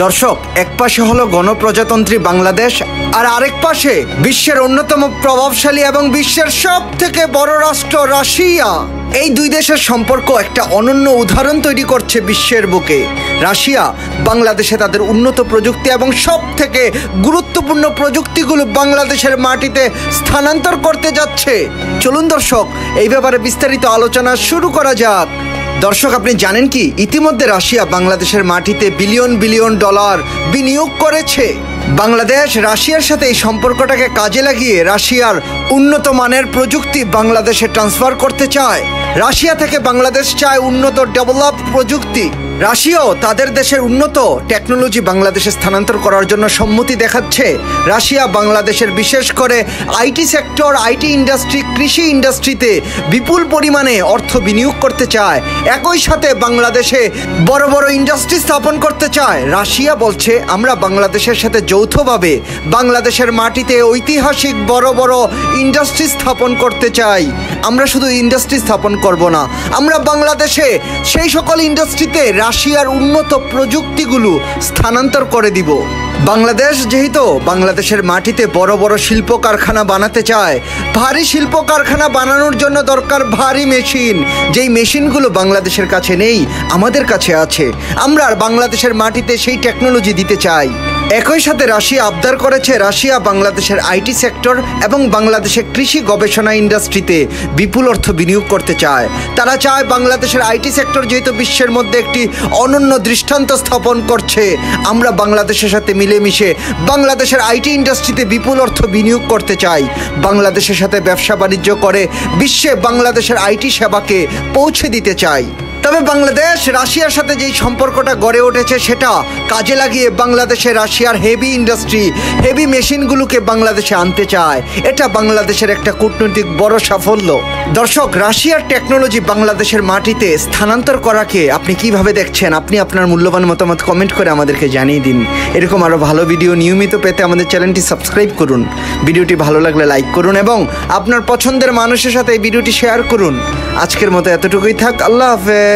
দর্শক, এক পাশে হলো গণপ্রজাতন্ত্রী বাংলাদেশ আর আরেক পাশে বিশ্বের অন্যতম প্রভাবশালী এবং বিশ্বের সব থেকে বড় রাষ্ট্র রাশিয়া। এই দুই দেশের সম্পর্ক একটা অনন্য উদাহরণ তৈরি করছে বিশ্বের বুকে। রাশিয়া বাংলাদেশে তাদের উন্নত প্রযুক্তি এবং সব থেকে গুরুত্বপূর্ণ প্রযুক্তিগুলো বাংলাদেশের মাটিতে স্থানান্তর করতে যাচ্ছে। চলুন দর্শক, এই ব্যাপারে বিস্তারিত আলোচনা শুরু করা যাক। দর্শক, আপনি জানেন কি ইতিমধ্যে রাশিয়া বাংলাদেশের মাটিতে বিলিয়ন বিলিয়ন ডলার বিনিয়োগ করেছে। বাংলাদেশ রাশিয়ার সাথে এই সম্পর্কটাকে কাজে লাগিয়ে রাশিয়ার উন্নত মানের প্রযুক্তি বাংলাদেশে ট্রান্সফার করতে চায়। রাশিয়া থেকে বাংলাদেশ চায় উন্নত ডেভেলপ প্রযুক্তি। রাশিয়াও তাদের দেশের উন্নত টেকনোলজি বাংলাদেশে স্থানান্তর করার জন্য সম্মতি দেখাচ্ছে। রাশিয়া বাংলাদেশের বিশেষ করে আইটি সেক্টর, আইটি ইন্ডাস্ট্রি, কৃষি ইন্ডাস্ট্রিতে বিপুল পরিমাণে অর্থ বিনিয়োগ করতে চায়। একই সাথে বাংলাদেশে বড় বড় ইন্ডাস্ট্রি স্থাপন করতে চায়। রাশিয়া বলছে, আমরা বাংলাদেশের সাথে যৌথভাবে বাংলাদেশের মাটিতে ঐতিহাসিক বড় বড় ইন্ডাস্ট্রি স্থাপন করতে চাই। আমরা শুধু ইন্ডাস্ট্রি স্থাপন করব না, আমরা বাংলাদেশে সেই সকল ইন্ডাস্ট্রিতে রাশিয়ার উন্নত প্রযুক্তিগুলো স্থানান্তর করে দিব। বাংলাদেশ যেহেতু বাংলাদেশের মাটিতে বড় বড় শিল্প কারখানা বানাতে চায়, ভারী শিল্প কারখানা বানানোর জন্য দরকার ভারী মেশিন। যেই মেশিনগুলো বাংলাদেশের কাছে নেই, আমাদের কাছে আছে। আমরা বাংলাদেশের মাটিতে সেই টেকনোলজি দিতে চাই। একই সাথে রাশিয়া আবদার করেছে, রাশিয়া বাংলাদেশের আইটি সেক্টর এবং বাংলাদেশের কৃষি গবেষণা ইন্ডাস্ট্রিতে বিপুল অর্থ বিনিয়োগ করতে চায়। তারা চায় বাংলাদেশের আইটি সেক্টর যেহেতু বিশ্বের মধ্যে একটি অনন্য দৃষ্টান্ত স্থাপন করছে, আমরা বাংলাদেশের সাথে মিলেমিশে বাংলাদেশের আইটি ইন্ডাস্ট্রিতে বিপুল অর্থ বিনিয়োগ করতে চাই। বাংলাদেশের সাথে ব্যবসা বাণিজ্য করে বিশ্বে বাংলাদেশের আইটি সেবাকে পৌঁছে দিতে চাই। তবে বাংলাদেশ রাশিয়ার সাথে যেই সম্পর্কটা গড়ে উঠেছে সেটা কাজে লাগিয়ে বাংলাদেশে রাশিয়ার হেভি ইন্ডাস্ট্রি, হেভি মেশিনগুলোকে বাংলাদেশে আনতে চায়। এটা বাংলাদেশের একটা কূটনৈতিক বড় সাফল্য। দর্শক, রাশিয়ার টেকনোলজি বাংলাদেশের মাটিতে স্থানান্তর করাকে আপনি কিভাবে দেখছেন? আপনি আপনার মূল্যবান মতামত কমেন্ট করে আমাদেরকে জানিয়ে দিন। এরকম আরও ভালো ভিডিও নিয়মিত পেতে আমাদের চ্যানেলটি সাবস্ক্রাইব করুন। ভিডিওটি ভালো লাগলে লাইক করুন এবং আপনার পছন্দের মানুষের সাথে এই ভিডিওটি শেয়ার করুন। আজকের মতো এতটুকুই থাক। আল্লাহ হাফেজ।